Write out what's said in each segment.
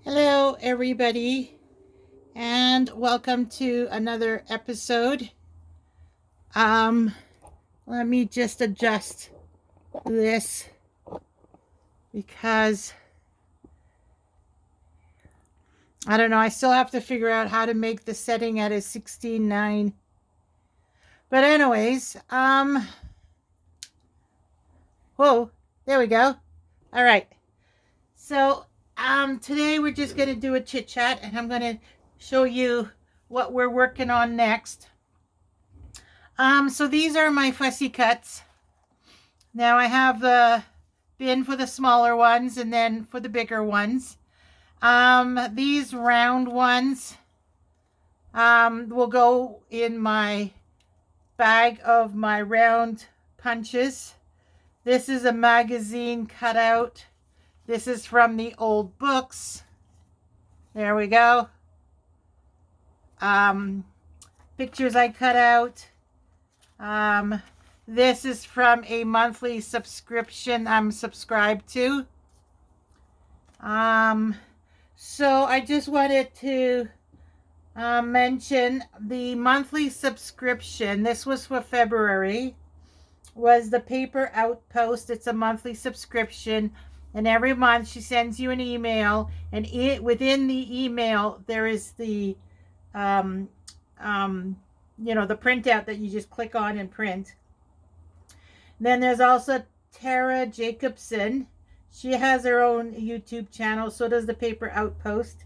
Hello, everybody, and welcome to another episode. Um, Let me just adjust this because I don't know. I still have to figure out how to make the setting at a 16:9. But anyways, whoa, there we go. All right. So, today we're just gonna do a chit chat, and I'm gonna show you what we're working on next. So these are my fussy cuts. Now I have the bin for the smaller ones and then for the bigger ones. These round ones will go in my bag of my round punches. This is a magazine cutout. This is from the old books. There we go. Pictures I cut out. This is from a monthly subscription I'm subscribed to. So I just wanted to mention the monthly subscription. This was for February. Was the Paper Outpost. It's a monthly subscription, and every month she sends you an email, and within the email there is the the printout that you just click on and print. Then there's also Tara Jacobson. She has her own YouTube channel. So does the Paper Outpost.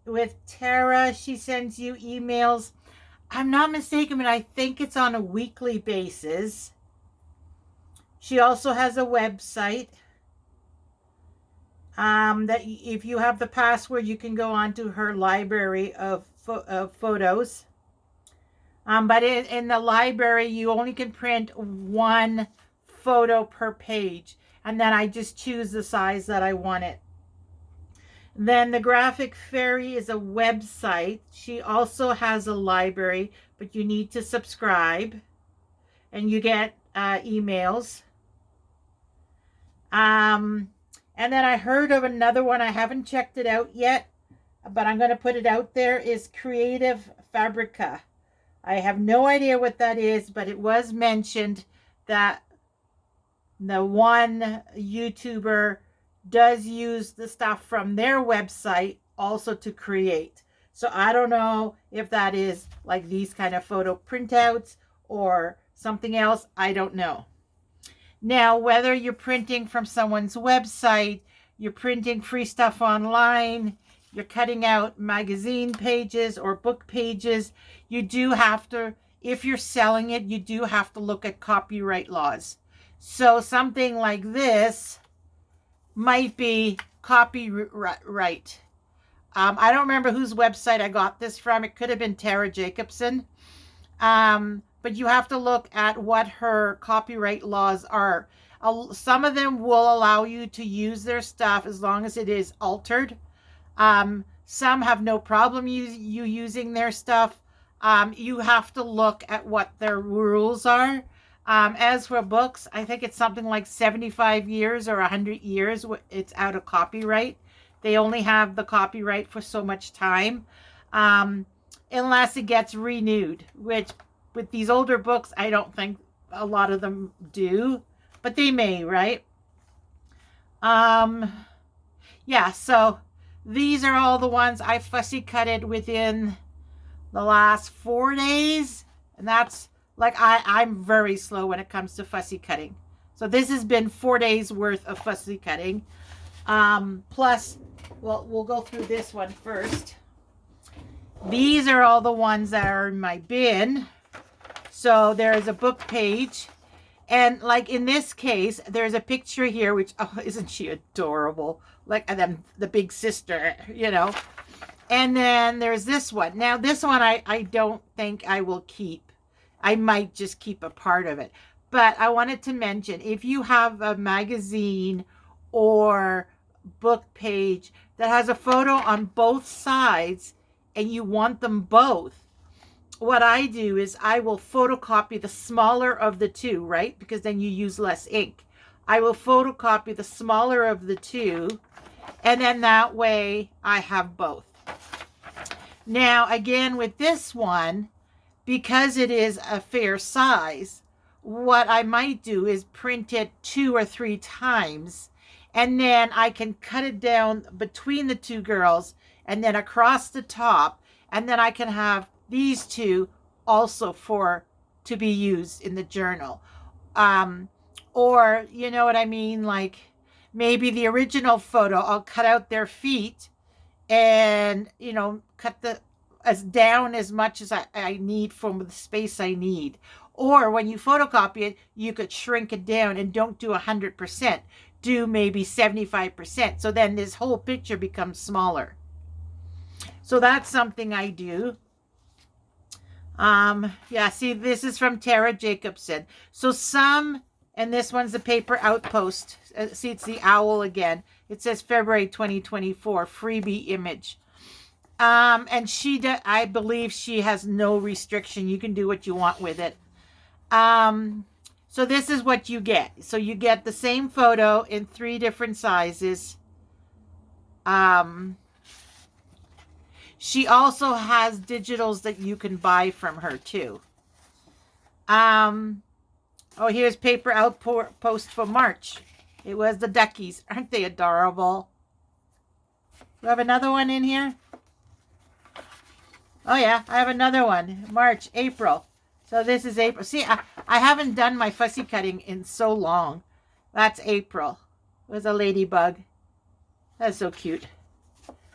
With Tara, she sends you emails. I'm not mistaken, but I think it's on a weekly basis. She also has a website that if you have the password, you can go onto her library of photos. But in the library, you only can print one photo per page. And then I just choose the size that I want it. Then the Graphic Fairy is a website. She also has a library, but you need to subscribe. And you get emails. And then I heard of another one. I haven't checked it out yet, but I'm going to put it out there. Is Creative Fabrica. I have no idea what that is, but it was mentioned that the one YouTuber does use the stuff from their website also to create. So I don't know if that is like these kind of photo printouts or something else. I don't know. Now, whether you're printing from someone's website, you're printing free stuff online, you're cutting out magazine pages or book pages, you do have to, if you're selling it, you do have to look at copyright laws. So something like this might be copyright. I don't remember whose website I got this from. It could have been Tara Jacobson. But you have to look at what her copyright laws are. Some of them will allow you to use their stuff as long as it is altered. Some have no problem you using their stuff. You have to look at what their rules are. As for books, I think it's something like 75 years or 100 years it's out of copyright. They only have the copyright for so much time, unless it gets renewed, which with these older books, I don't think a lot of them do, but they may, right? Yeah, so these are all the ones I fussy cutted within the last 4 days. And that's like, I'm very slow when it comes to fussy cutting. So this has been 4 days worth of fussy cutting. Plus, well, we'll go through this one first. These are all the ones that are in my bin. So there's a book page. And like in this case, there's a picture here, which, oh, isn't she adorable? Like, and then the big sister, you know. And then there's this one. Now, this one I don't think I will keep. I might just keep a part of it. But I wanted to mention, if you have a magazine or book page that has a photo on both sides and you want them both, what I do is I will photocopy the smaller of the two, right? Because then you use less ink. I will photocopy the smaller of the two And then that way I have both. Now, again, with this one, because it is a fair size, what I might do is print it 2 or 3 times, and then I can cut it down between the two girls and then across the top, and then I can have these two also to be used in the journal. Or, you know what I mean, like maybe the original photo, I'll cut out their feet and, you know, cut as down as much as I need from the space I need. Or when you photocopy it, you could shrink it down and don't do 100%. Do maybe 75%. So then this whole picture becomes smaller. So that's something I do. Yeah, see, this is from Tara Jacobson. So and this one's the Paper Outpost. See, it's the owl again. It says February 2024, freebie image. And I believe she has no restriction. You can do what you want with it. So this is what you get. So you get the same photo in 3 different sizes. She also has digitals that you can buy from her too. Oh, here's Paper Outpost for March. It was the duckies. Aren't they adorable? Do I have another one in here? Oh yeah, I have another one. March, April. So this is April. See, I haven't done my fussy cutting in so long. That's April. It was a ladybug. That's so cute.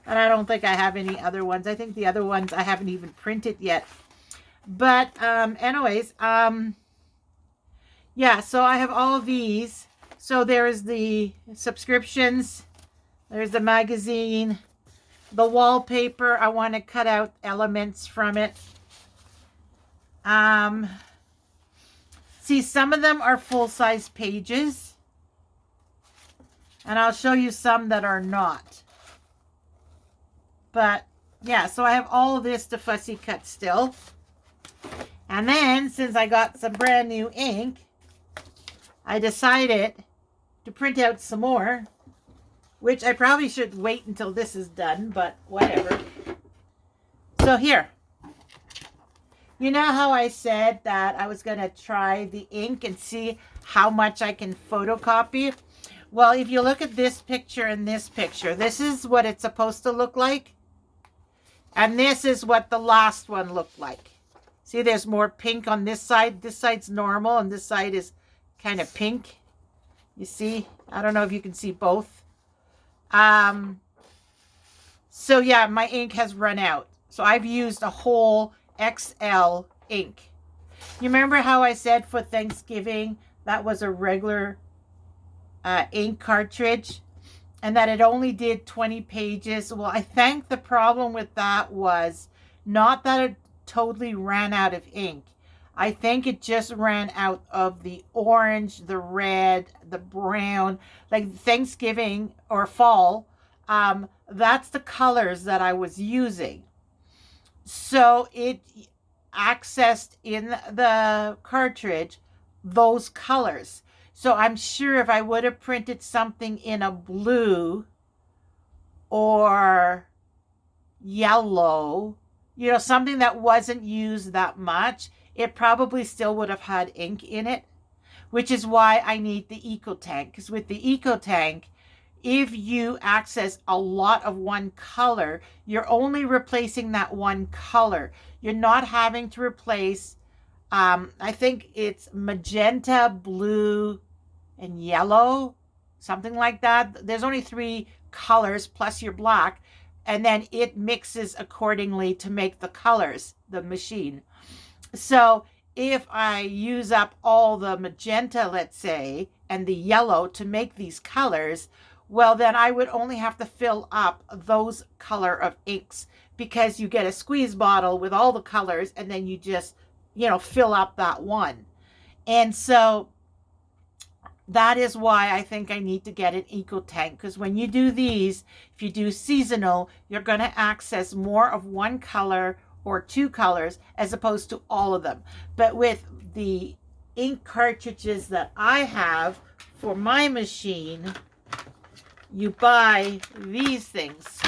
And I don't think I have any other ones. I think the other ones I haven't even printed yet. But anyways, yeah, so I have all of these. So there's the subscriptions. There's the magazine. The wallpaper, I want to cut out elements from it. See, some of them are full-size pages. And I'll show you some that are not. But, yeah, so I have all of this to fussy cut still. And then, since I got some brand new ink, I decided to print out some more. Which I probably should wait until this is done, but whatever. So here. You know how I said that I was going to try the ink and see how much I can photocopy? Well, if you look at this picture and this picture, this is what it's supposed to look like. And this is what the last one looked like. See, there's more pink on this side. This side's normal and this side is kind of pink. You see? I don't know if you can see both. So yeah, my ink has run out. So I've used a whole XL ink. You remember how I said for Thanksgiving that was a regular ink cartridge and that it only did 20 pages? Well, I think the problem with that was not that it totally ran out of ink. I think it just ran out of the orange, the red, the brown, like Thanksgiving or fall. That's the colors that I was using. So it accessed in the cartridge those colors. So I'm sure if I would have printed something in a blue or yellow, you know, something that wasn't used that much, it probably still would have had ink in it, which is why I need the Eco Tank. Because with the Eco Tank, if you access a lot of one color, you're only replacing that one color. You're not having to replace, I think it's magenta, blue, and yellow, something like that. There's only 3 colors plus your black, and then it mixes accordingly to make the colors, the machine. So if I use up all the magenta, let's say, and the yellow to make these colors, well, then I would only have to fill up those color of inks, because you get a squeeze bottle with all the colors and then you just, you know, fill up that one. And so that is why I think I need to get an Eco Tank, because when you do these, if you do seasonal, you're going to access more of one color or 2 colors as opposed to all of them. But with the ink cartridges that I have for my machine, you buy these things.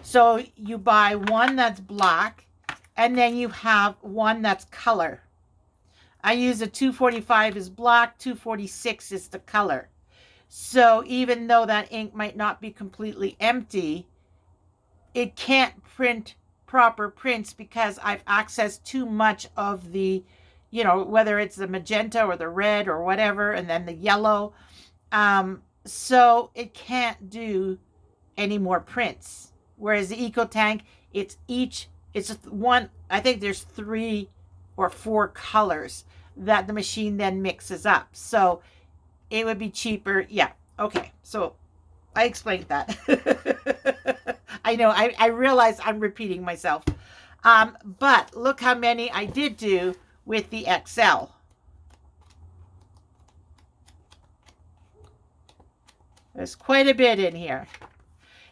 So you buy one that's black, and then you have one that's color. I use a 245 is black, 246 is the color. So even though that ink might not be completely empty, it can't print proper prints because I've accessed too much of the, whether it's the magenta or the red or whatever, and then the yellow. So it can't do any more prints. Whereas the EcoTank, it's one, I think there's 3 or 4 colors that the machine then mixes up. So it would be cheaper. Yeah. Okay. So I explained that. I know, I realize I'm repeating myself. But look how many I did do with the XL. There's quite a bit in here.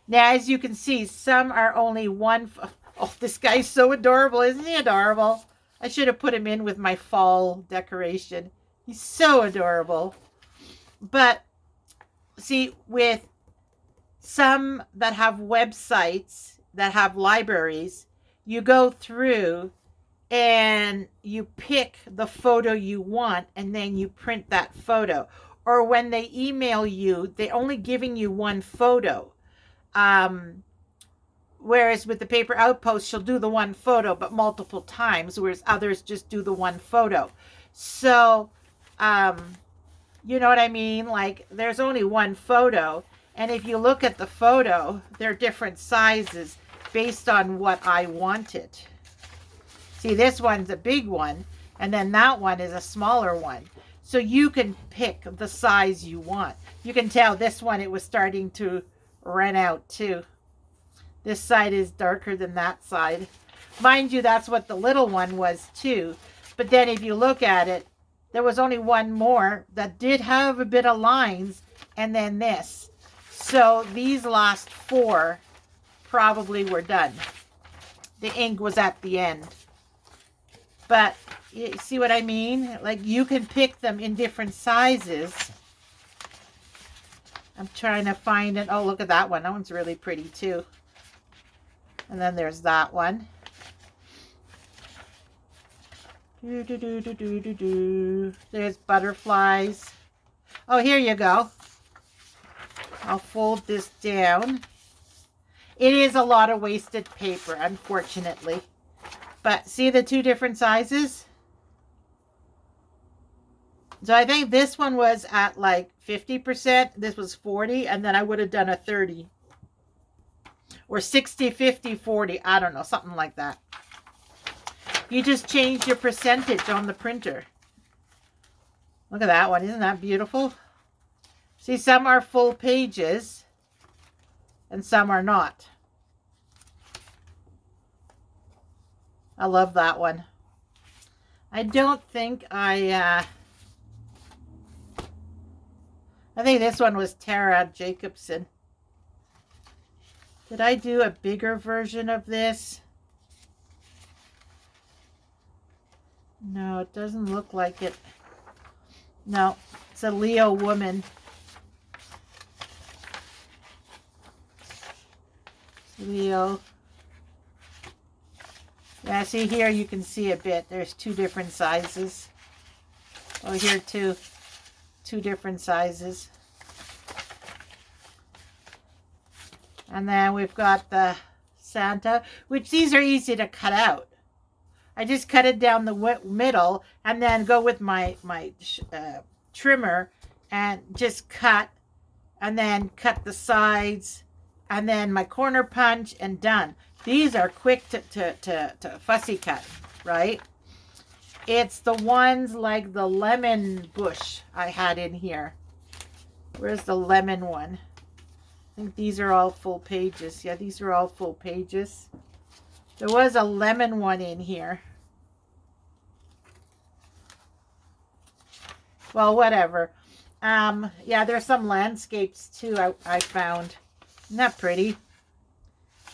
Now, as you can see, some are only one. Oh, this guy's so adorable. Isn't he adorable? I should have put him in with my fall decoration. He's so adorable. But see, with some that have websites, that have libraries, you go through and you pick the photo you want, and then you print that photo. Or when they email you, they're only giving you one photo. Whereas with the Paper Outpost, she'll do the one photo, but multiple times, whereas others just do the one photo. So, you know what I mean? Like, there's only one photo, and if you look at the photo, they're different sizes based on what I wanted. See, this one's a big one, and then that one is a smaller one. So you can pick the size you want. You can tell this one, it was starting to run out too. This side is darker than that side. Mind you, that's what the little one was too. But then if you look at it, there was only one more that did have a bit of lines, and then this. So these last 4 probably were done. The ink was at the end. But you see what I mean? Like, you can pick them in different sizes. I'm trying to find it. Oh, look at that one. That one's really pretty too. And then there's that one. There's butterflies. Oh, here you go. I'll fold this down. It is a lot of wasted paper, unfortunately. But see the 2 different sizes? So I think this one was at like 50%. This was 40. And then I would have done a 30. Or 60, 50, 40. I don't know. Something like that. You just change your percentage on the printer. Look at that one. Isn't that beautiful? See, some are full pages. And some are not. I love that one. I don't think I think this one was Tara Jacobson. Did I do a bigger version of this? No, it doesn't look like it. No, it's a Leo woman. Leo. Yeah, see here you can see a bit. There's 2 different sizes. Oh, here too. 2 different sizes. And then we've got the Santa, which these are easy to cut out. I just cut it down the middle and then go with my trimmer and just cut, and then cut the sides, and then my corner punch, and done. These are quick to fussy cut, right? It's the ones like the lemon bush I had in here. Where's the lemon one? I think these are all full pages. Yeah, these are all full pages. There was a lemon one in here. Well, whatever. Yeah, there's some landscapes too I found. Isn't that pretty?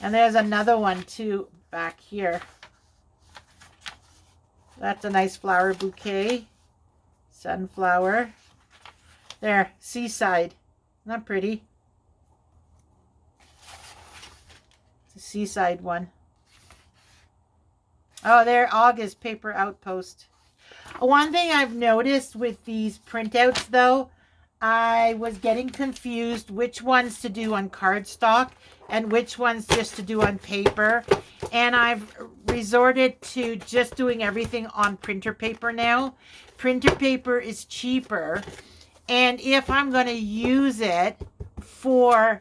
And there's another one too back here. That's a nice flower bouquet. Sunflower. There, seaside. Isn't Not pretty. It's a seaside one. Oh, there, August Paper Outpost. One thing I've noticed with these printouts, though, I was getting confused which ones to do on cardstock and which ones just to do on paper. And I've resorted to just doing everything on printer paper now. Printer paper is cheaper. And if I'm going to use it for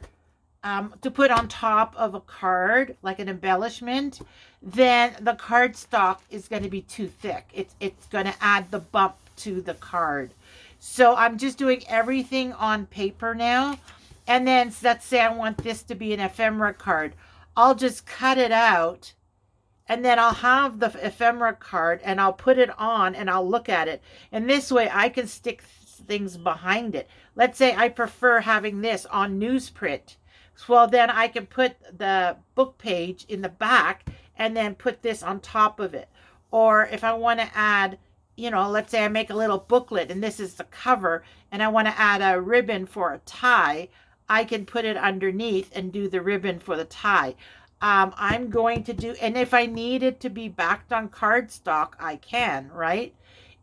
to put on top of a card, like an embellishment, then the cardstock is going to be too thick. It's going to add the bump to the card. So I'm just doing everything on paper now. And then let's say I want this to be an ephemera card. I'll just cut it out. And then I'll have the ephemera card and I'll put it on and I'll look at it. And this way I can stick things behind it. Let's say I prefer having this on newsprint. Well, then I can put the book page in the back and then put this on top of it. Or if I want to add, you know, let's say I make a little booklet and this is the cover and I want to add a ribbon for a tie, I can put it underneath and do the ribbon for the tie. I'm going to do, and if I need it to be backed on cardstock, I can, right?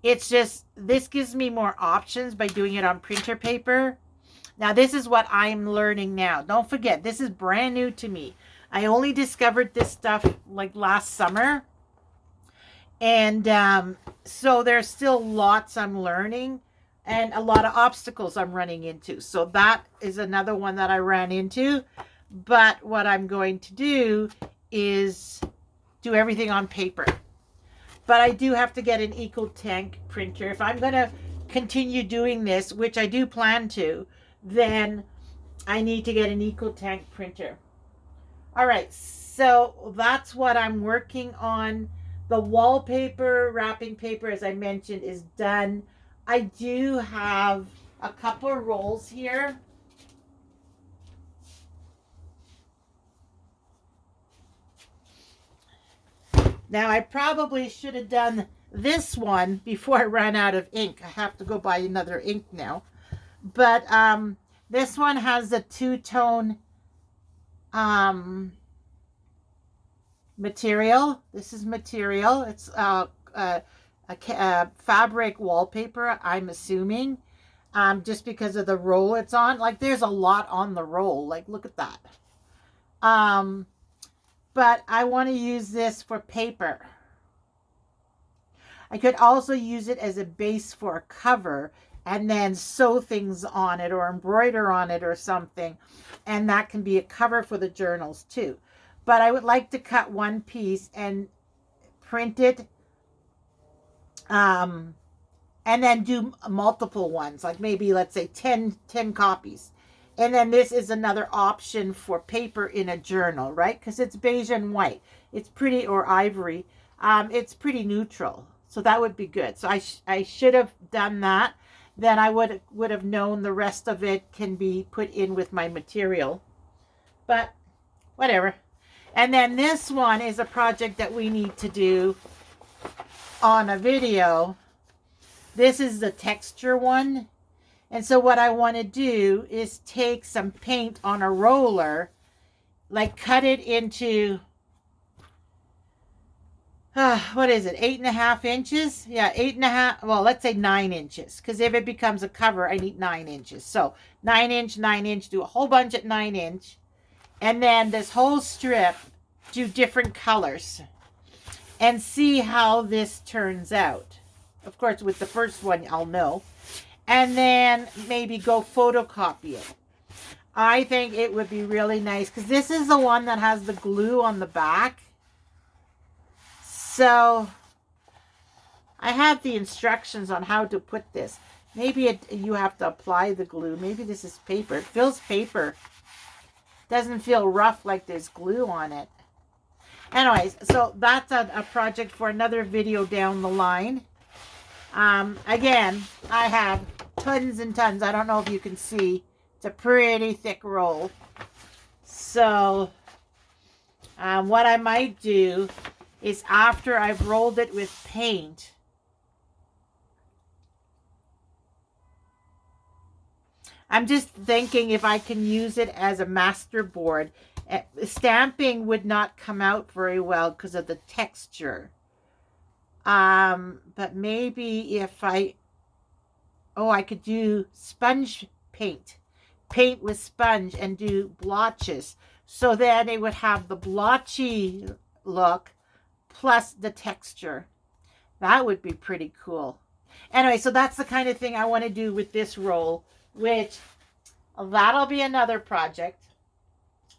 It's just, this gives me more options by doing it on printer paper. Now, this is what I'm learning now. Don't forget, this is brand new to me. I only discovered this stuff like last summer. And so there's still lots I'm learning and a lot of obstacles I'm running into. So that is another one that I ran into. But what I'm going to do is do everything on paper. But I do have to get an EcoTank printer. If I'm going to continue doing this, which I do plan to, then I need to get an EcoTank printer. All right, so that's what I'm working on. The wallpaper, wrapping paper, as I mentioned, is done. I do have a couple of rolls here. Now, I probably should have done this one before I ran out of ink. I have to go buy another ink now. But this one has a two-tone material. This is material. It's a fabric wallpaper, I'm assuming, just because of the roll it's on. Like, there's a lot on the roll. Like, look at that. But I want to use this for paper. I could also use it as a base for a cover and then sew things on it or embroider on it or something. And that can be a cover for the journals too. But I would like to cut one piece and print it. And then do multiple ones, like maybe, let's say 10 copies. And then this is another option for paper in a journal, right? Because it's beige and white. It's pretty, or ivory. It's pretty neutral. So that would be good. So I should have done that. Then I would have known the rest of it can be put in with my material. But whatever. And then this one is a project that we need to do on a video. This is the texture one. And so what I want to do is take some paint on a roller, like cut it into, what is it, 8.5 inches? Yeah, 8.5, well, let's say 9 inches. Because if it becomes a cover, I need 9 inches. So 9 inch, do a whole bunch at 9 inch. And then this whole strip, do different colors. And see how this turns out. Of course, with the first one, I'll know. And then maybe go photocopy it. I think it would be really nice because this is the one that has the glue on the back. So I have the instructions on how to put this. Maybe you have to apply the glue. Maybe this is paper. It feels paper. Doesn't feel rough like there's glue on it. Anyways, so that's a project for another video down the line. Again, I have tons and tons. I don't know if you can see. It's a pretty thick roll. So, what I might do is after I've rolled it with paint, I'm just thinking if I can use it as a master board. Stamping would not come out very well because of the texture. But maybe if I could do sponge paint. Paint with sponge and do blotches. So then it would have the blotchy look plus the texture. That would be pretty cool. Anyway, so that's the kind of thing I want to do with this roll, which that'll be another project.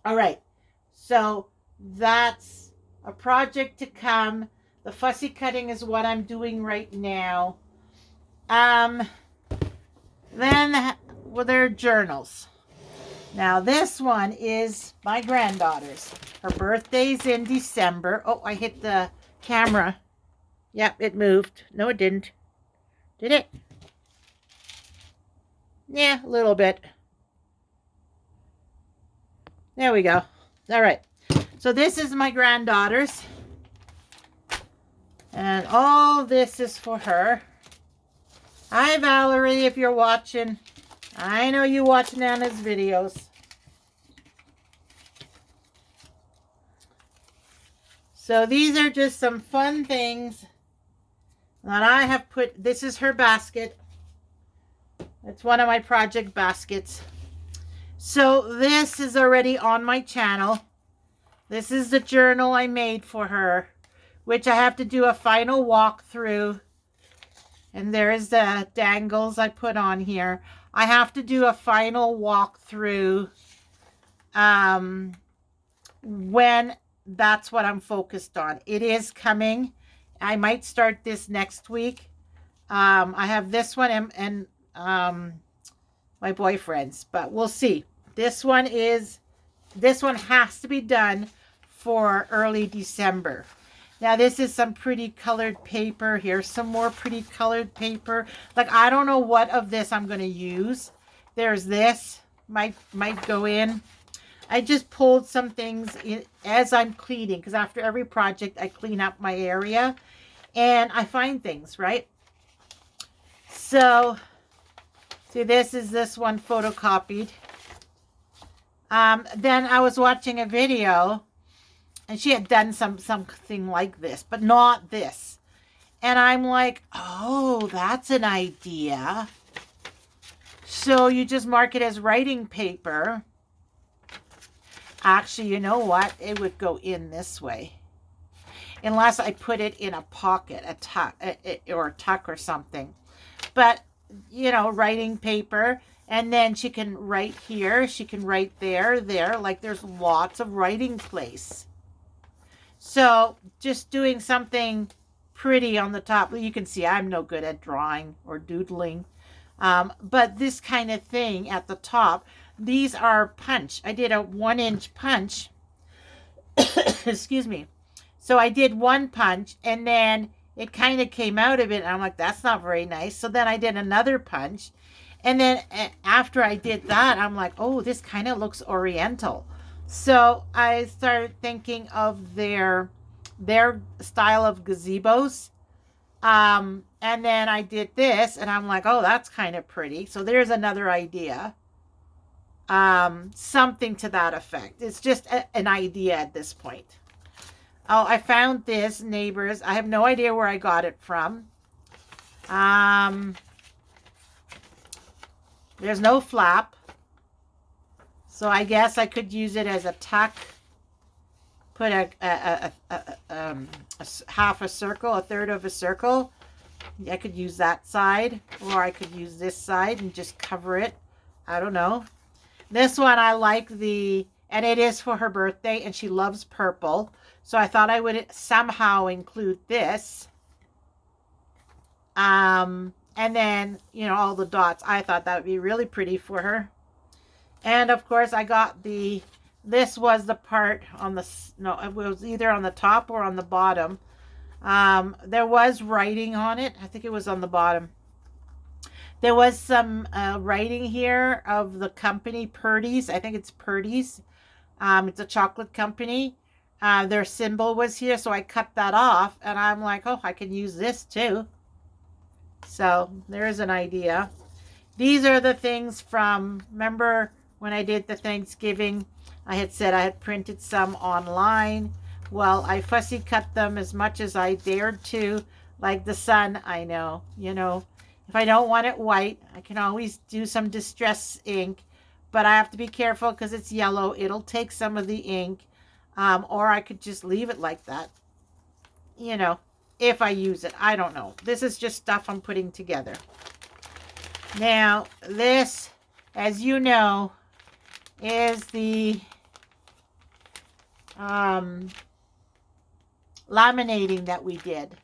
All right. So that's a project to come. The fussy cutting is what I'm doing right now. Then, well, they're journals. Now, this one is my granddaughter's. Her birthday's in December. Oh, I hit the camera. Yep, it moved. No, it didn't. Did it? Yeah, a little bit. There we go. All right. So this is my granddaughter's. And all this is for her. Hi, Valerie, if you're watching. I know you watch Nana's videos. So these are just some fun things that I have put. This is her basket. It's one of my project baskets. So this is already on my channel. This is the journal I made for her, which I have to do a final walkthrough. And there's the dangles I put on here. I have to do a final walkthrough when that's what I'm focused on. It is coming. I might start this next week. I have this one and my boyfriend's, but we'll see. This one has to be done for early December. Now, this is some pretty colored paper. Here's some more pretty colored paper. Like, I don't know what of this I'm going to use. There's this. Might go in. I just pulled some things in as I'm cleaning. Because after every project, I clean up my area. And I find things, right? So, see, this one photocopied. Then I was watching a video. And she had done something like this, but not this. And I'm like, oh, that's an idea. So you just mark it as writing paper. Actually, you know what? It would go in this way. Unless I put it in a pocket, a tuck or something. But, you know, writing paper. And then she can write here. She can write there. Like there's lots of writing place. So just doing something pretty on the top. You can see I'm no good at drawing or doodling. But this kind of thing at the top, these are punch. I did a 1-inch punch. Excuse me. So I did one punch and then it kind of came out of it. And I'm like, that's not very nice. So then I did another punch. And then after I did that, I'm like, oh, this kind of looks oriental. So I started thinking of their style of gazebos. And then I did this and I'm like, oh, that's kind of pretty. So there's another idea. Something to that effect. It's just an idea at this point. Oh, I found this, Neighbors. I have no idea where I got it from. There's no flap. So I guess I could use it as a tuck. Put a half a circle, a third of a circle. I could use that side, or I could use this side and just cover it. I don't know. This one I like and it is for her birthday, and she loves purple. So I thought I would somehow include this. And then, you know, all the dots. I thought that would be really pretty for her. And of course I got this was the part on it was either on the top or on the bottom. There was writing on it. I think it was on the bottom. There was some writing here of the company Purdy's. I think it's Purdy's. It's a chocolate company. Their symbol was here, so I cut that off. And I'm like, oh, I can use this too. So there's an idea. These are the things from, remember when I did the Thanksgiving, I had said I had printed some online. Well, I fussy cut them as much as I dared to, like the sun. I know, you know, if I don't want it white, I can always do some distress ink, but I have to be careful because it's yellow. It'll take some of the ink, or I could just leave it like that, you know, if I use it. I don't know. This is just stuff I'm putting together. Now, this, as you know, is the laminating that we did.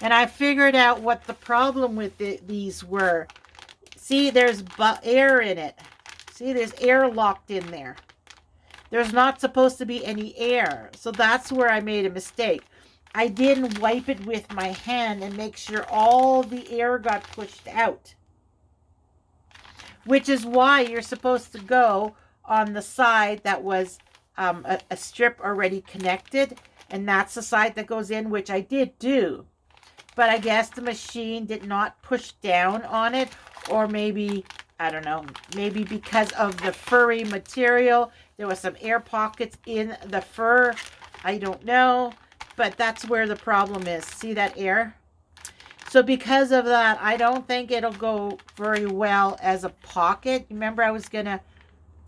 And I figured out what the problem with these were. See, there's air in it. See, there's air locked in there. There's not supposed to be any air. So that's where I made a mistake. I didn't wipe it with my hand and make sure all the air got pushed out. Which is why you're supposed to go on the side that was a strip already connected. And that's the side that goes in, which I did do. But I guess the machine did not push down on it. Or maybe, I don't know, maybe because of the furry material, there was some air pockets in the fur. I don't know. But that's where the problem is. See that air? So because of that, I don't think it'll go very well as a pocket. Remember, I was going to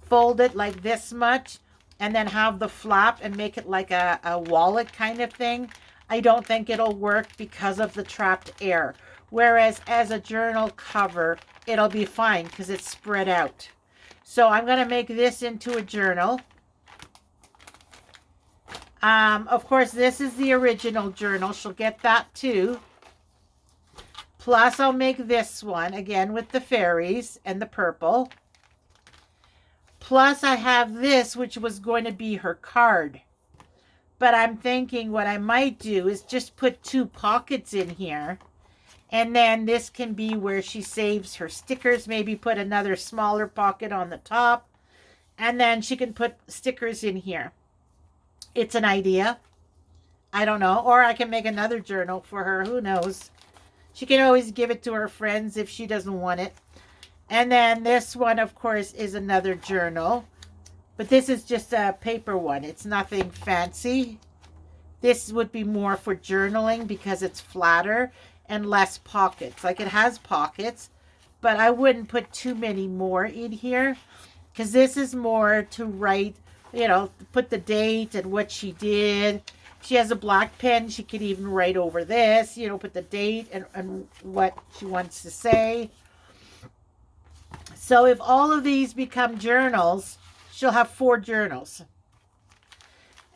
fold it like this much and then have the flap and make it like a wallet kind of thing. I don't think it'll work because of the trapped air. Whereas as a journal cover, it'll be fine because it's spread out. So I'm going to make this into a journal. Of course, this is the original journal. She'll get that too. Plus, I'll make this one, again, with the fairies and the purple. Plus, I have this, which was going to be her card. But I'm thinking what I might do is just put 2 pockets in here. And then this can be where she saves her stickers. Maybe put another smaller pocket on the top. And then she can put stickers in here. It's an idea. I don't know. Or I can make another journal for her. Who knows? She can always give it to her friends if she doesn't want it. And then this one, of course, is another journal. But this is just a paper one. It's nothing fancy. This would be more for journaling because it's flatter and less pockets. Like it has pockets, but I wouldn't put too many more in here because this is more to write, you know, put the date and what she did. She has a black pen. She could even write over this, you know, put the date and what she wants to say. So if all of these become journals, she'll have 4 journals.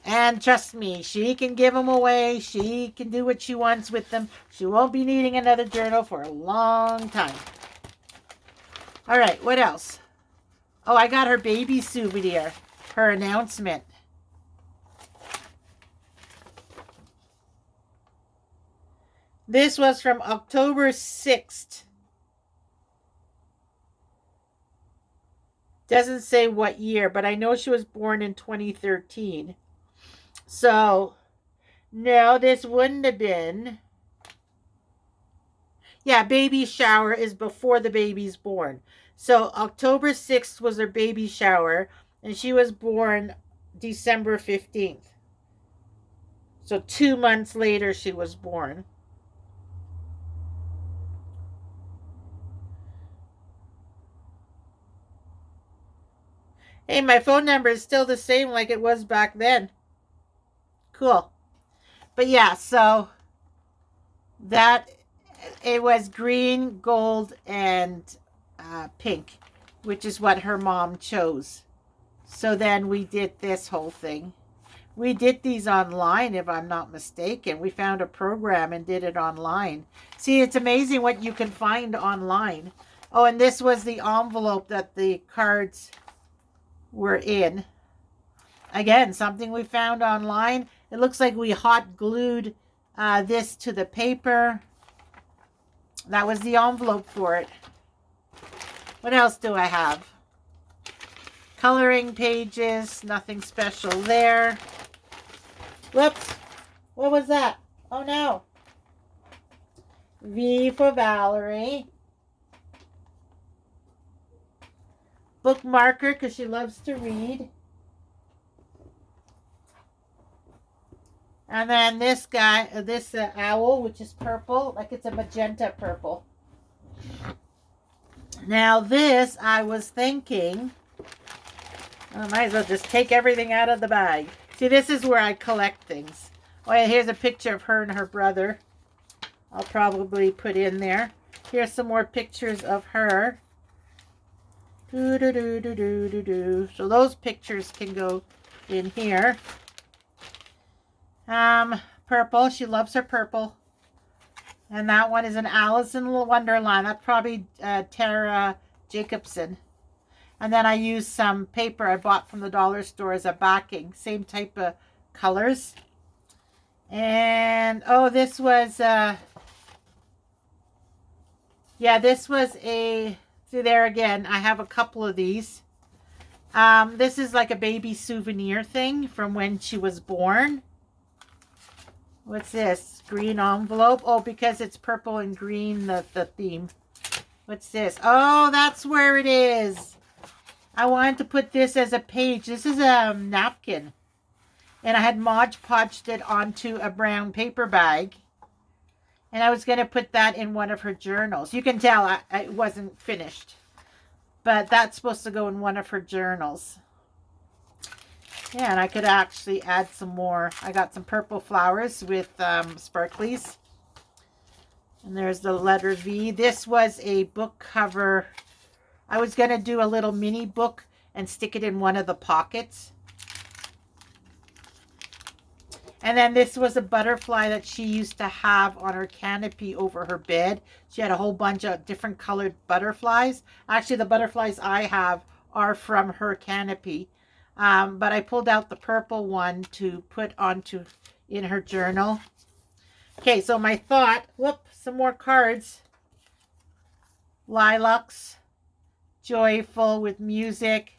And trust me, she can give them away. She can do what she wants with them. She won't be needing another journal for a long time. All right, what else? Oh, I got her baby souvenir, her announcement. This was from October 6th. Doesn't say what year, but I know she was born in 2013. So, no, this wouldn't have been. Yeah, baby shower is before the baby's born. So, October 6th was her baby shower, and she was born December 15th. So, 2 months later, she was born. Hey, my phone number is still the same like it was back then. Cool. But yeah, so that it was green, gold, and pink, which is what her mom chose. So then we did this whole thing. We did these online, if I'm not mistaken. We found a program and did it online. See, it's amazing what you can find online. Oh, and this was the envelope that the cards were in. Again, something we found online. It looks like we hot glued this to the paper. That was the envelope for it. What else do I have? Coloring pages. Nothing special there. Whoops. What was that? Oh no. V for Valerie. bookmarker because she loves to read. And then this guy, this owl, which is purple, like it's a magenta purple. Now this, I was thinking, I might as well just take everything out of the bag. See, this is where I collect things. Oh yeah, here's a picture of her and her brother. I'll probably put in there. Here's some more pictures of her. So those pictures can go in here. Purple. She loves her purple. And that one is an Alice in Wonderland. That's probably Tara Jacobson. And then I used some paper I bought from the dollar store as a backing. Same type of colors. And, oh, this was, yeah, this was a, see there again, I have a couple of these. This is like a baby souvenir thing from when she was born. What's this? Green envelope. Oh, because it's purple and green, the theme. What's this? Oh, that's where it is. I wanted to put this as a page. This is a napkin. And I had Mod Podged it onto a brown paper bag. And I was going to put that in one of her journals. You can tell I wasn't finished. But that's supposed to go in one of her journals. Yeah, and I could actually add some more. I got some purple flowers with sparklies. And there's the letter V. This was a book cover. I was going to do a little mini book and stick it in one of the pockets. And then this was a butterfly that she used to have on her canopy over her bed. She had a whole bunch of different colored butterflies. Actually, the butterflies I have are from her canopy. But I pulled out the purple one to put onto in her journal. Okay, so my thought, some more cards. Lilacs, joyful with music.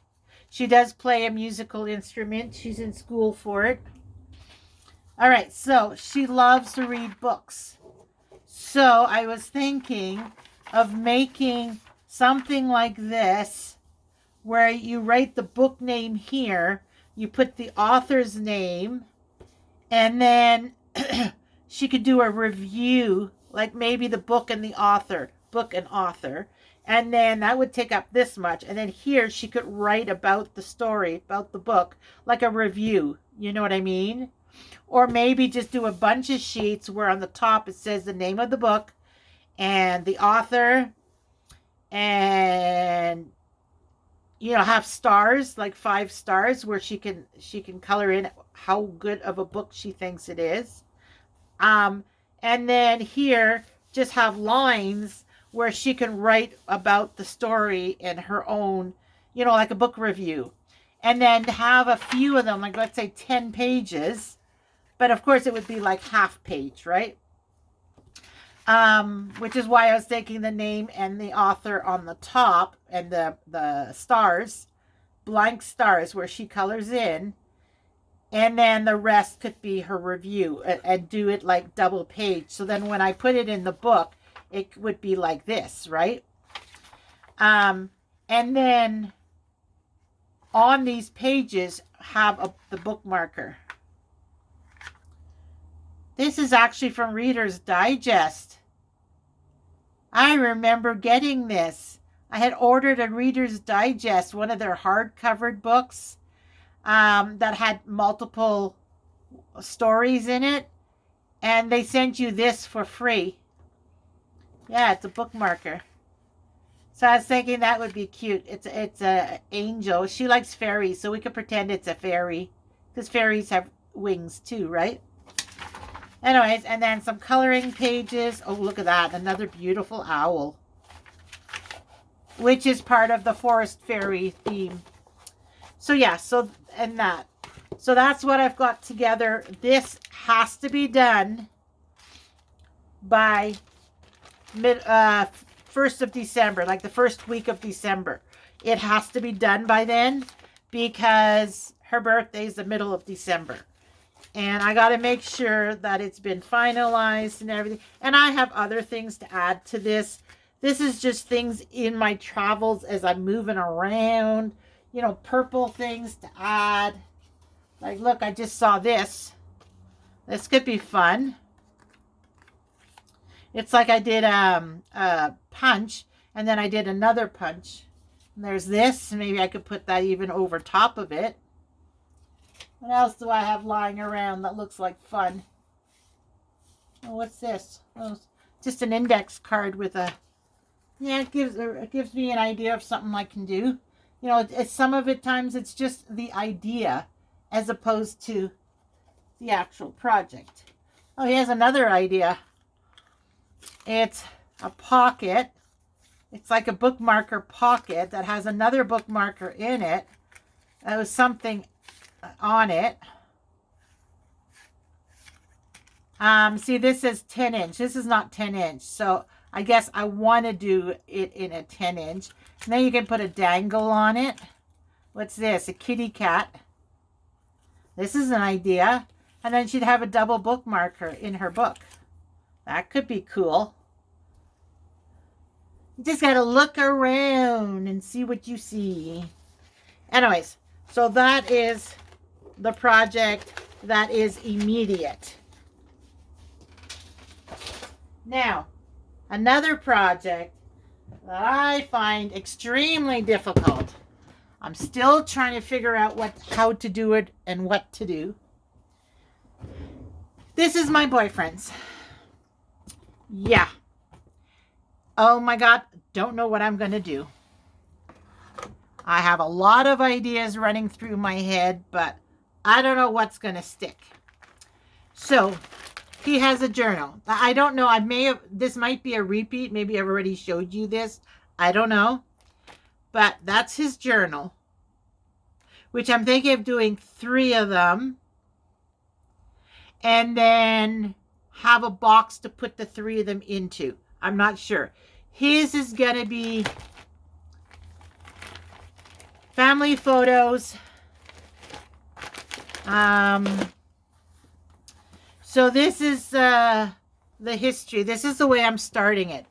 She does play a musical instrument. She's in school for it. All right, so she loves to read books. So I was thinking of making something like this, where you write the book name here, you put the author's name, and then she could do a review, like maybe the book and the author, and then that would take up this much, and then here she could write about the story, about the book, like a review, you know what I mean? Or maybe just do a bunch of sheets where on the top it says the name of the book and the author, and have stars, like 5 stars, where she can color in how good of a book she thinks it is. And then here just have lines where she can write about the story in her own, like a book review. And then have a few of them, like let's say 10 pages. But of course it would be like half page, right? Which is why I was taking the name and the author on the top and the stars, blank stars where she colors in. And then the rest could be her review and do it like double page. So then when I put it in the book, it would be like this, right? And then on these pages have the bookmarker. This is actually from Reader's Digest. I remember getting this. I had ordered a Reader's Digest, one of their hard-covered books that had multiple stories in it. And they sent you this for free. Yeah, it's a bookmarker. So I was thinking that would be cute. It's a angel. She likes fairies, so we could pretend it's a fairy. Because fairies have wings too, right? Anyways, and then some coloring pages. Oh, look at that. Another beautiful owl. Which is part of the forest fairy theme. So yeah, and that. So that's what I've got together. This has to be done by 1st of December, like the first week of December. It has to be done by then because her birthday is the middle of December. And I got to make sure that it's been finalized and everything. And I have other things to add to this This is just things in my travels as I'm moving around. You know, purple things to add. Like, look, I just saw this. This could be fun. It's like I did a punch, and then I did another punch. And there's this. Maybe I could put that even over top of it. What else do I have lying around that looks like fun? Oh, what's this? Oh, just an index card with a... Yeah, it gives me an idea of something I can do. You know, some of it times it's just the idea as opposed to the actual project. Oh, here's another idea. It's a pocket. It's like a bookmarker pocket that has another bookmarker in it. There was something on it. See, this is 10 inch. This is not 10 inch. So I guess I want to do it in a 10 inch. And then you can put a dangle on it. What's this? A kitty cat. This is an idea. And then she'd have a double bookmarker in her book. That could be cool. You just got to look around and see what you see. Anyways, so that is the project that is immediate. Now, another project that I find extremely difficult. I'm still trying to figure out how to do it and what to do. This is my boyfriend's. Yeah. Oh my God, don't know what I'm going to do. I have a lot of ideas running through my head, but I don't know what's going to stick. So, he has a journal. I don't know. This might be a repeat. Maybe I've already showed you this. I don't know. But that's his journal, which I'm thinking of doing 3 of them. And then have a box to put the 3 of them into. I'm not sure. His is going to be family photos. So this is the history. This is the way I'm starting it.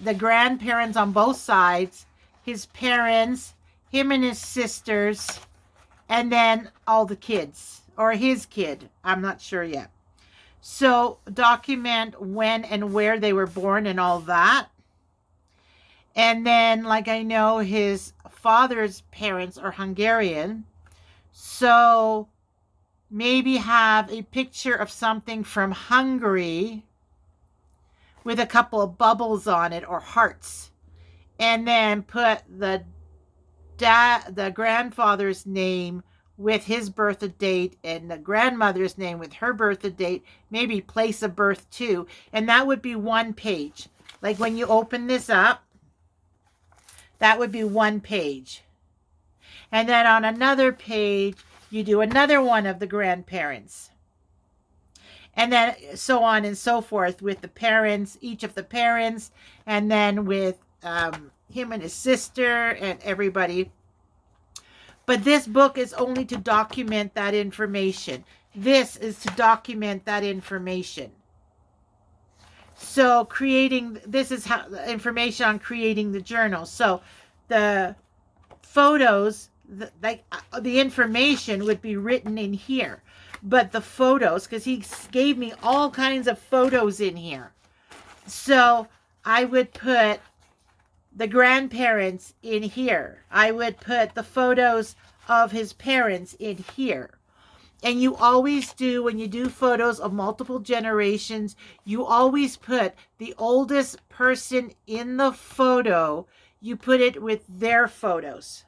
The grandparents on both sides, his parents, him and his sisters, and then all the kids, or his kid. I'm not sure yet. So document when and where they were born and all that. And then, like, I know his father's parents are Hungarian. So maybe have a picture of something from Hungary with a couple of bubbles on it or hearts. And then put the grandfather's name with his birth date and the grandmother's name with her birth date, maybe place of birth too. And that would be 1 page. Like when you open this up, that would be 1 page. And then on another page, you do another one of the grandparents. And then so on and so forth with the parents, each of the parents, and then with him and his sister and everybody. But this book is only to document that information. This is to document that information. So this is how the information on creating the journal. So the photos, the information would be written in here. But the photos, because he gave me all kinds of photos in here. So I would put the grandparents in here. I would put the photos of his parents in here. And you always do, when you do photos of multiple generations, you always put the oldest person in the photo, you put it with their photos.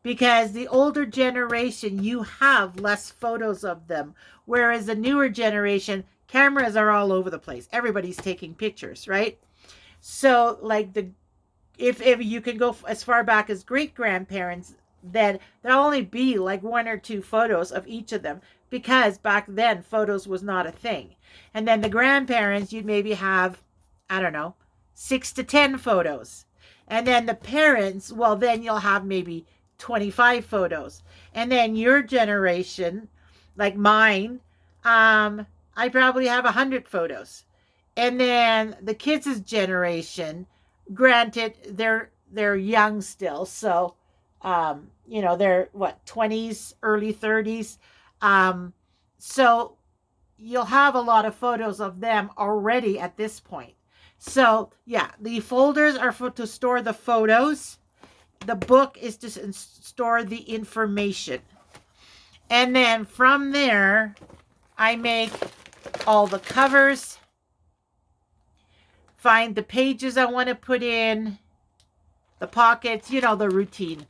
Because the older generation, you have less photos of them. Whereas the newer generation, cameras are all over the place. Everybody's taking pictures, right? So like if you can go as far back as great-grandparents, then there'll only be like 1 or 2 photos of each of them, because back then photos was not a thing. And then the grandparents, you'd maybe have, I don't know, 6 to 10 photos. And then the parents, well, then you'll have maybe 25 photos. And then your generation, like mine, I probably have 100 photos. And then the kids' generation, granted, they're young still, so they're what, 20s, early 30s. Um, so you'll have a lot of photos of them already at this point. So yeah, the folders are for to store the photos. The book is to store the information. And then from there, I make all the covers, find the pages I want to put in, the pockets, the routine.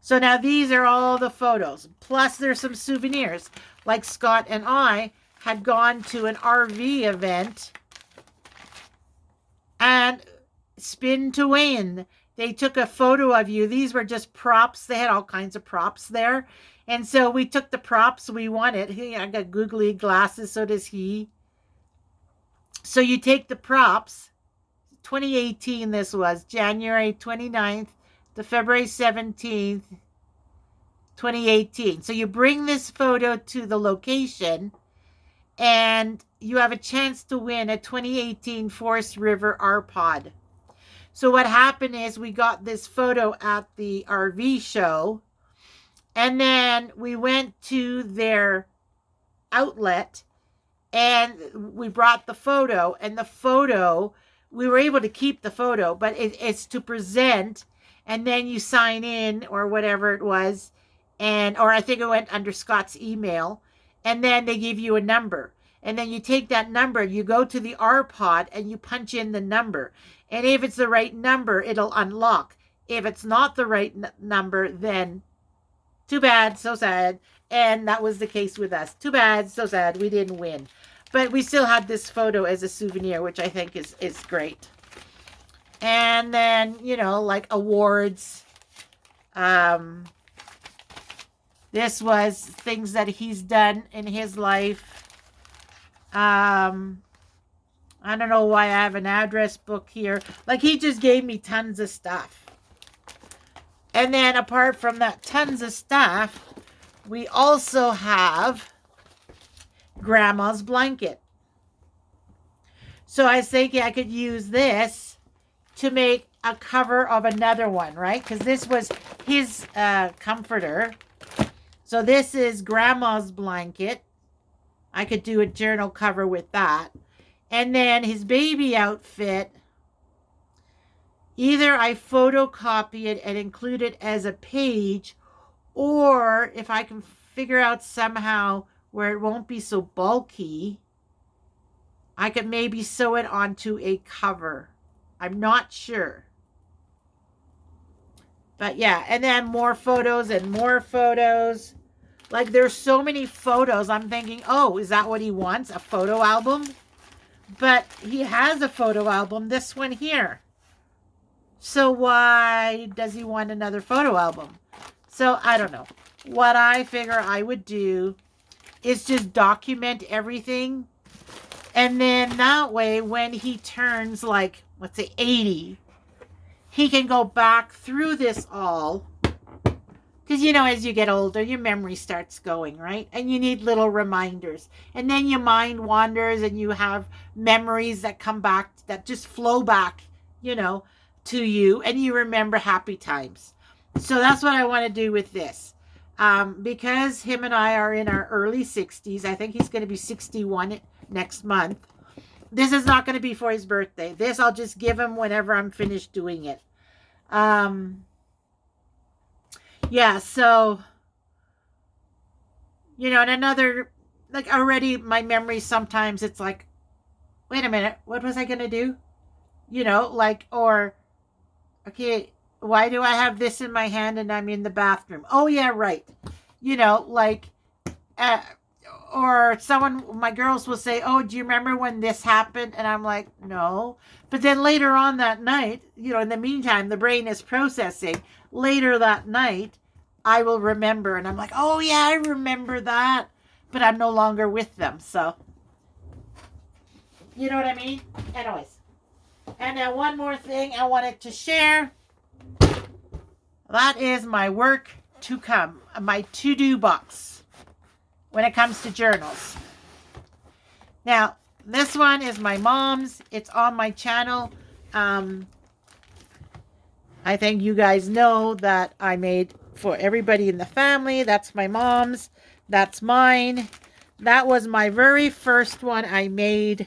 So now these are all the photos. Plus there's some souvenirs. Like Scott and I had gone to an RV event and Spin to Win. They took a photo of you. These were just props. They had all kinds of props there. And so we took the props we wanted. I got googly glasses, so does he. So you take the props. 2018 this was, January 29th to February 17th, 2018. So you bring this photo to the location and you have a chance to win a 2018 Forest River R-Pod. So what happened is we got this photo at the RV show, and then we went to their outlet and we brought the photo, and the photo, we were able to keep the photo, but it's to present, and then you sign in or whatever it was, or I think it went under Scott's email, and then they give you a number. And then you take that number, you go to the R-Pod and you punch in the number. And if it's the right number, it'll unlock. If it's not the right number, then too bad, so sad. And that was the case with us. Too bad, so sad, we didn't win. But we still had this photo as a souvenir, which I think is great. And then, like awards. This was things that he's done in his life. I don't know why I have an address book here. Like, he just gave me tons of stuff. And then apart from that tons of stuff, we also have Grandma's blanket. So I was thinking I could use this to make a cover of another one, right? Because this was his comforter. So this is Grandma's blanket. I could do a journal cover with that. And then his baby outfit, either I photocopy it and include it as a page, or if I can figure out somehow where it won't be so bulky, I could maybe sew it onto a cover. I'm not sure. But yeah, and then more photos and more photos. Like, there's so many photos. I'm thinking, oh, is that what he wants? A photo album? But he has a photo album, this one here. So why does he want another photo album? So I don't know. What I figure I would do is just document everything. And then that way, when he turns like, let's say 80, he can go back through this all. Because, as you get older, your memory starts going, right? And you need little reminders. And then your mind wanders and you have memories that come back, that just flow back, to you. And you remember happy times. So that's what I want to do with this. Because him and I are in our early 60s. I think he's going to be 61 next month. This is not going to be for his birthday. This I'll just give him whenever I'm finished doing it. Yeah, so, and another, like, already my memory sometimes it's like, wait a minute, what was I going to do? Or, okay, why do I have this in my hand and I'm in the bathroom? Oh, yeah, right. Or my girls will say, oh, do you remember when this happened? And I'm like, no. But then later on that night, in the meantime, the brain is processing. Later that night, I will remember. And I'm like, oh, yeah, I remember that. But I'm no longer with them. So, you know what I mean? Anyways. And then one more thing I wanted to share. That is my work to come. My to-do box when it comes to journals. Now, this one is my mom's. It's on my channel. I think you guys know that I made for everybody in the family. That's my mom's. That's mine. That was my very first one I made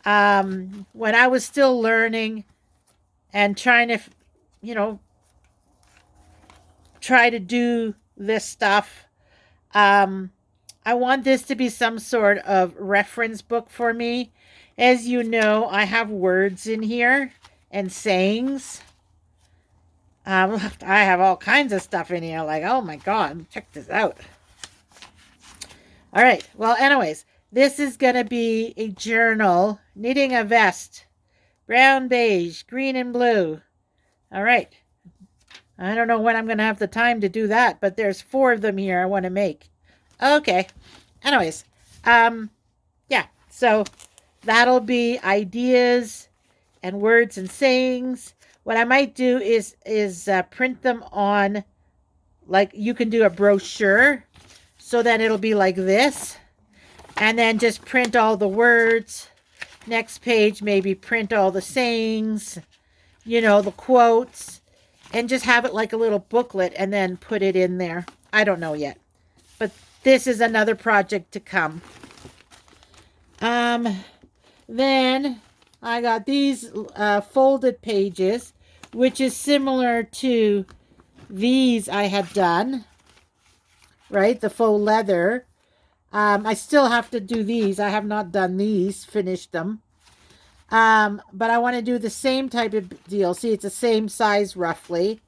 when I was still learning and trying to, you know, try to do this stuff. I want this to be some sort of reference book for me. As you know, I have words in here and sayings. I have all kinds of stuff in here. Like, oh my God, check this out. All right. Well, anyways, this is going to be a journal. Knitting a vest. Brown, beige, green, and blue. All right. I don't know when I'm going to have the time to do that, but there's 4 of them here I want to make. Okay. Anyways, yeah. So that'll be ideas and words and sayings. What I might do is print them on, like you can do a brochure, so that it'll be like this, and then just print all the words. Next page, maybe print all the sayings, you know, the quotes, and just have it like a little booklet and then put it in there. I don't know yet, but this is another project to come. Then I got these folded pages, which is similar to these I had done, right? The faux leather. I still have to do these. I have not done these, finished them. But I want to do the same type of deal. See, it's the same size roughly.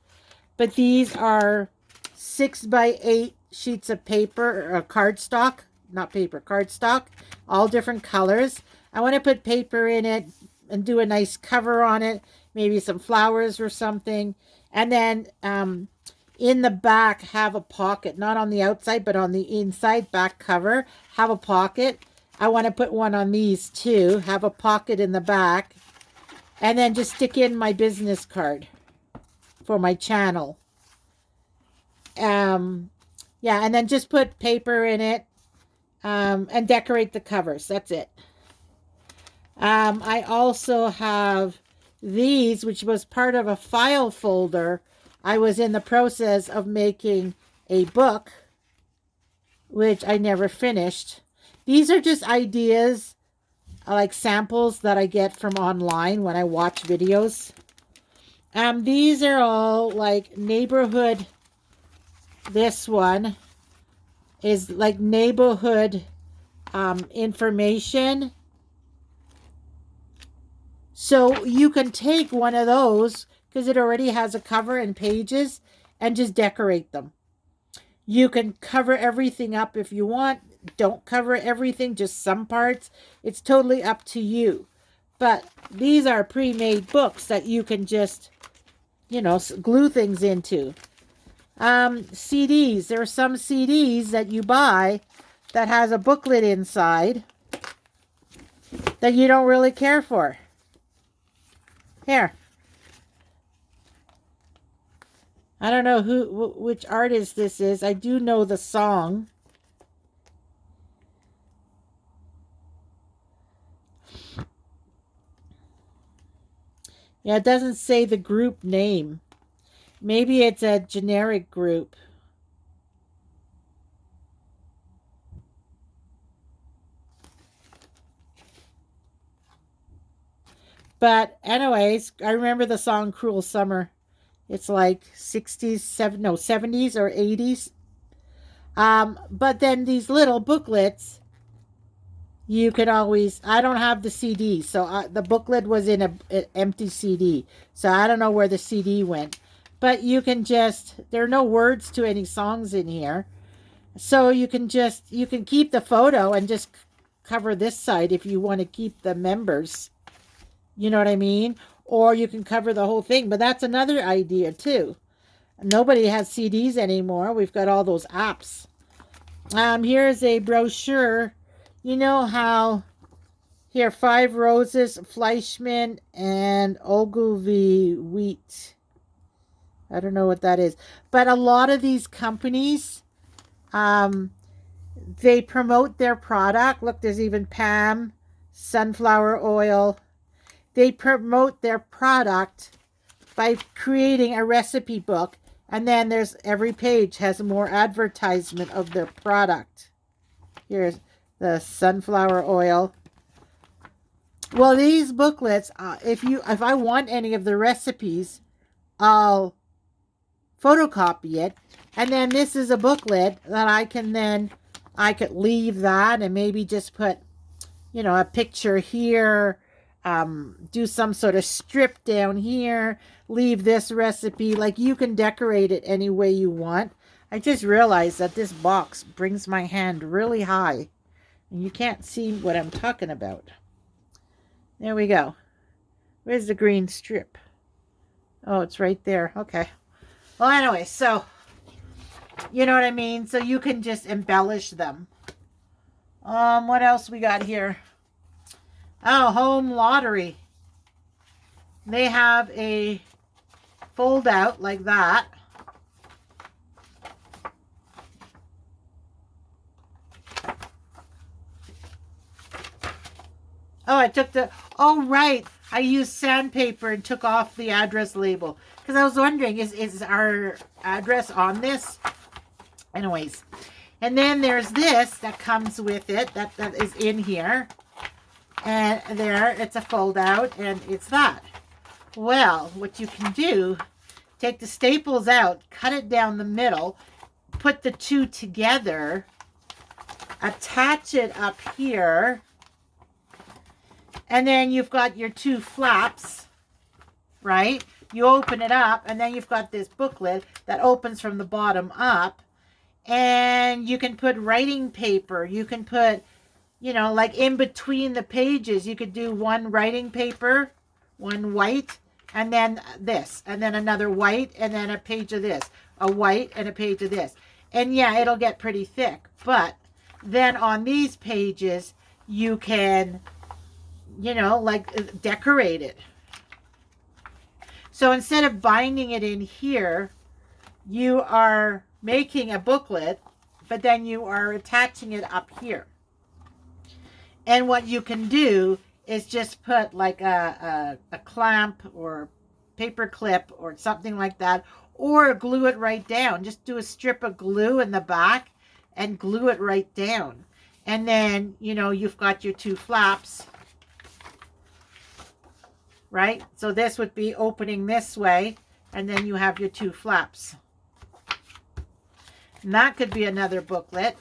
But these are 6x8 sheets of paper, or cardstock. Not paper, cardstock. All different colors. I want to put paper in it and do a nice cover on it. Maybe some flowers or something. And then in the back have a pocket. Not on the outside, but on the inside back cover. Have a pocket. I want to put one on these too. Have a pocket in the back. And then just stick in my business card for my channel. Yeah, and then just put paper in it. And decorate the covers. That's it. I also have these, which was part of a file folder. I was in the process of making a book, which I never finished. These are just ideas, like samples that I get from online when I watch videos. These are all like neighborhood. This one is like neighborhood information. So you can take one of those, because it already has a cover and pages, and just decorate them. You can cover everything up if you want. Don't cover everything, just some parts. It's totally up to you. But these are pre-made books that you can just, you know, glue things into. CDs. There are some CDs that you buy that has a booklet inside that you don't really care for. Here. I don't know which artist this is. I do know the song. Yeah, it doesn't say the group name. Maybe it's a generic group. But anyways, I remember the song Cruel Summer. It's like 60s, 70s or 80s. But then these little booklets, you could always, I don't have the CD. So the booklet was in an empty CD. So I don't know where the CD went. But you can just, there are no words to any songs in here. So you can keep the photo and just cover this side if you want to keep the members. You know what I mean? Or you can cover the whole thing. But that's another idea too. Nobody has CDs anymore. We've got all those apps. Here's a brochure. You know how here 5 Roses, Fleischmann, and Ogilvy Wheat. I don't know what that is. But a lot of these companies, they promote their product. Look, there's even Pam sunflower oil. They promote their product by creating a recipe book, and then there's every page has more advertisement of their product. Here's the sunflower oil. Well, these booklets, if I want any of the recipes, I'll photocopy it, and then this is a booklet that I could leave that and maybe just put, you know, a picture here, do some sort of strip down here, leave this recipe. Like, you can decorate it any way you want. I just realized that this box brings my hand really high, and you can't see what I'm talking about. There we go. Where's the green strip? Oh, it's right there. Okay. Well, anyway, so, you know what I mean? So you can just embellish them. What else we got here? Oh, home lottery. They have a fold out like that. Oh, I took the, oh, right. I used sandpaper and took off the address label. Because I was wondering, is our address on this? Anyways. And then there's this that comes with it. That is in here. And there, it's a fold out. And it's that. Well, what you can do, take the staples out, cut it down the middle, put the two together, attach it up here. And then you've got your two flaps, right? You open it up, and then you've got this booklet that opens from the bottom up. And you can put writing paper. You can put, you know, like in between the pages, you could do one writing paper, one white, and then this. And then another white, and then a page of this. A white and a page of this. And yeah, it'll get pretty thick. But then on these pages, you can, you know, like decorate it. So instead of binding it in here, you are making a booklet, but then you are attaching it up here. And what you can do is just put like a clamp or paper clip or something like that, or glue it right down. Just do a strip of glue in the back and glue it right down. And then, you know, you've got your two flaps. Right? So this would be opening this way, and then you have your two flaps. And that could be another booklet.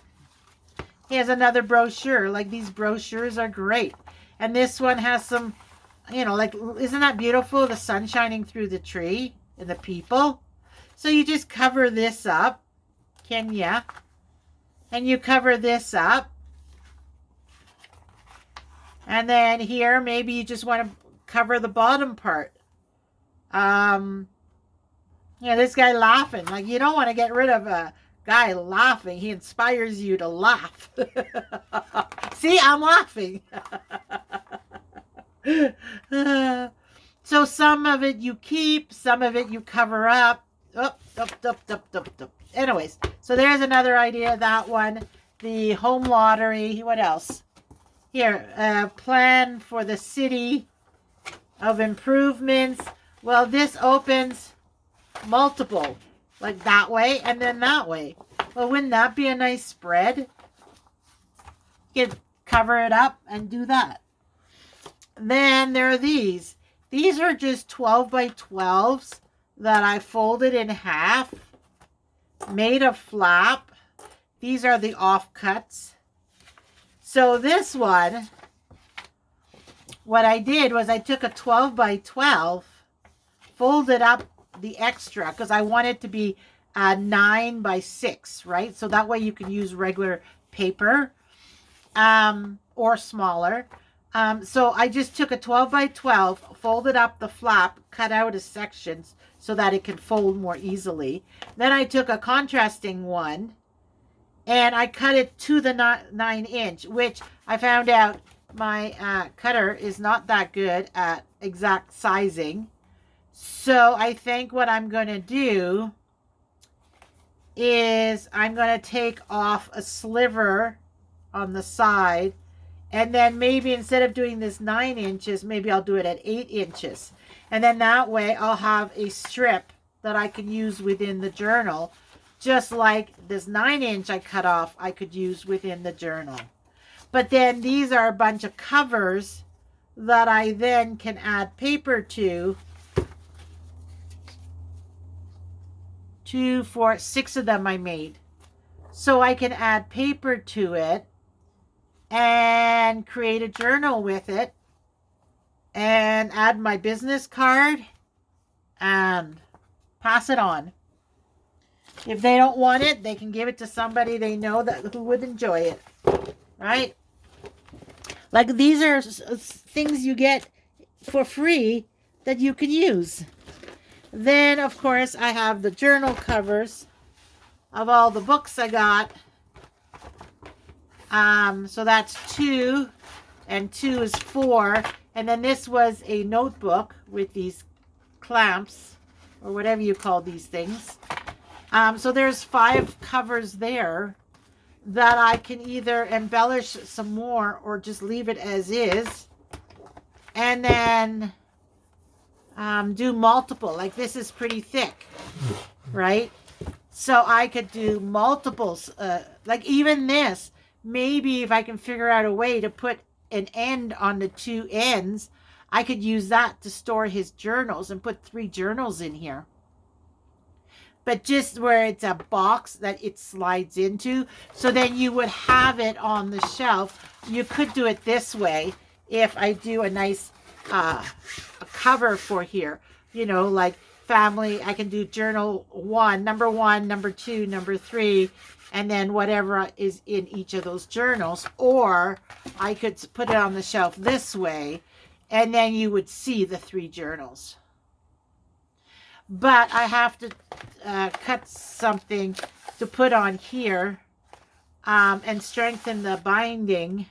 Here's another brochure. Like, these brochures are great. And this one has some, you know, like, isn't that beautiful? The sun shining through the tree and the people. So you just cover this up. Can ya? And you cover this up. And then here, maybe you just want to cover the bottom part. Yeah, this guy laughing. Like, you don't want to get rid of a guy laughing. He inspires you to laugh. See, I'm laughing. So some of it you keep, some of it you cover up. Anyways, so there's another idea. That one, the home lottery. What else? Here, plan for the city of improvements. Well, this opens multiple, like that way and then that way. Well, wouldn't that be a nice spread? You could cover it up and do that. Then there are these. These are just 12 by 12s that I folded in half, made a flap. These are the offcuts. So this one, what I did was I took a 12 by 12, folded up the extra because I want it to be 9 by 6, right? So that way you can use regular paper or smaller. So I just took a 12 by 12, folded up the flap, cut out as sections so that it can fold more easily. Then I took a contrasting one and I cut it to the 9-inch, which I found out my cutter is not that good at exact sizing. So I think what I'm going to do is I'm going to take off a sliver on the side And then maybe instead of doing this 9 inches, maybe I'll do it at 8 inches. And then that way I'll have a strip that I can use within the journal. Just like this 9-inch I cut off, I could use within the journal. But then these are a bunch of covers that I then can add paper to. 2, 4, 6 of them I made. So I can add paper to it and create a journal with it and add my business card and pass it on. If they don't want it, they can give it to somebody they know that who would enjoy it, right? Like these are things you get for free that you can use. Then, of course, I have the journal covers of all the books I got. So that's 2, and 2 is 4. And then this was a notebook with these clamps, or whatever you call these things. So there's 5 covers there that I can either embellish some more or just leave it as is. And then do multiple. Like this is pretty thick, right? So I could do multiples. Like even this, maybe if I can figure out a way to put an end on the 2 ends, I could use that to store his journals and put 3 journals in here. But just where it's a box that it slides into. So then you would have it on the shelf. You could do it this way if I do a nice a cover for here. You know, like family, I can do journal 1, number 1, number 2, number 3, and then whatever is in each of those journals. Or I could put it on the shelf this way, and then you would see the 3 journals. But I have to cut something to put on here and strengthen the binding.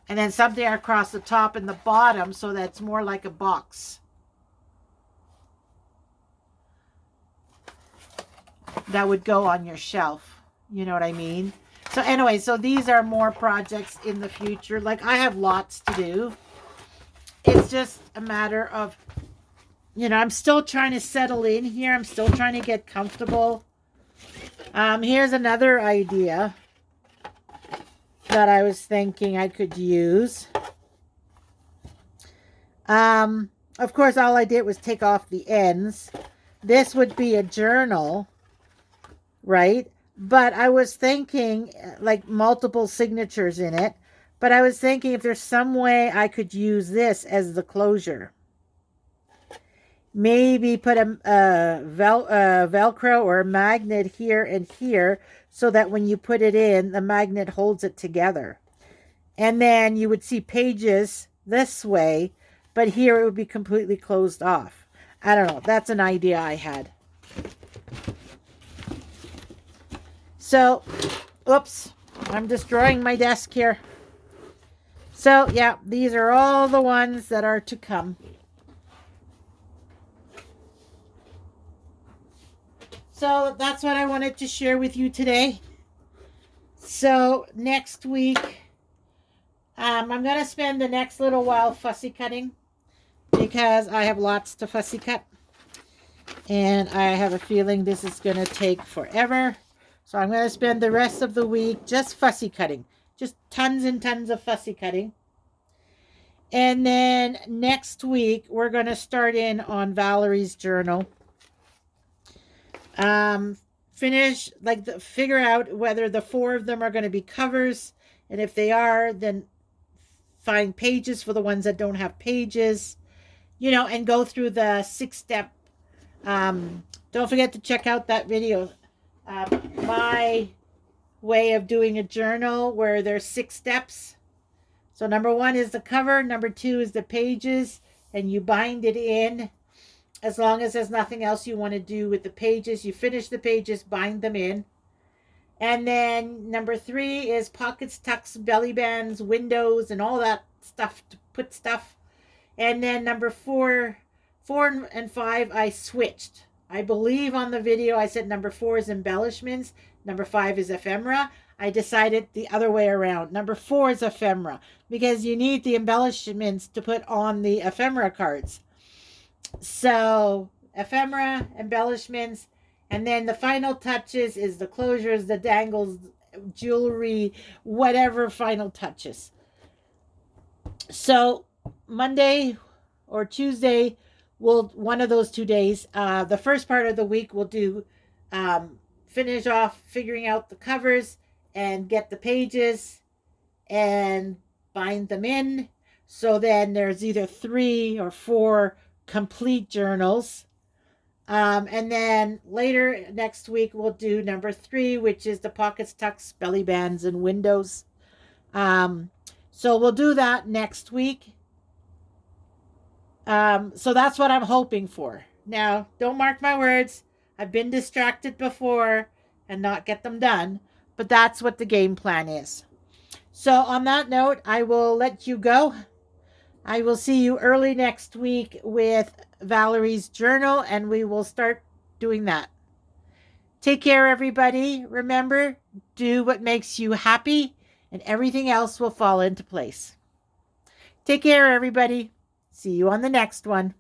And then something across the top and the bottom so that it's more like a box. That would go on your shelf. You know what I mean? So anyway, so these are more projects in the future. Like I have lots to do. It's just a matter of, you know, I'm still trying to settle in here. I'm still trying to get comfortable. Here's another idea that I was thinking I could use. Of course, all I did was take off the ends. This would be a journal, right? But I was thinking like multiple signatures in it. But I was thinking if there's some way I could use this as the closure. Maybe put a Velcro or a magnet here and here so that when you put it in, the magnet holds it together. And then you would see pages this way, but here it would be completely closed off. I don't know. That's an idea I had. So, oops, I'm destroying my desk here. So, yeah, these are all the ones that are to come. So that's what I wanted to share with you today. So next week, I'm going to spend the next little while fussy cutting because I have lots to fussy cut. And I have a feeling this is going to take forever. So I'm going to spend the rest of the week just fussy cutting. Just tons and tons of fussy cutting. And then next week, we're going to start in on Valerie's journal. Figure out whether the 4 of them are going to be covers, and if they are, then find pages for the ones that don't have pages, you know, and go through the 6-step. Don't forget to check out that video, my way of doing a journal where there's 6 steps. So number 1 is the cover, number 2 is the pages, and you bind it in. As long as there's nothing else you want to do with the pages, you finish the pages, bind them in. And then number 3 is pockets, tucks, belly bands, windows, and all that stuff to put stuff. And then number 4 and 5, I switched. I believe on the video I said number 4 is embellishments, number 5 is ephemera. I decided the other way around. Number 4 is ephemera because you need the embellishments to put on the ephemera cards. So ephemera, embellishments, and then the final touches is the closures, the dangles, jewelry, whatever final touches. So Monday or Tuesday, one of those 2 days, the first part of the week we'll do finish off figuring out the covers and get the pages and bind them in. So then there's either 3 or 4 complete journals. And then later next week we'll do number 3, which is the pockets, tucks, belly bands, and windows. So we'll do that next week. So that's what I'm hoping for. Now, don't mark my words. I've been distracted before and not get them done, but that's what the game plan is. So on that note, I will let you go. I will see you early next week with Valerie's journal, and we will start doing that. Take care, everybody. Remember, do what makes you happy, and everything else will fall into place. Take care, everybody. See you on the next one.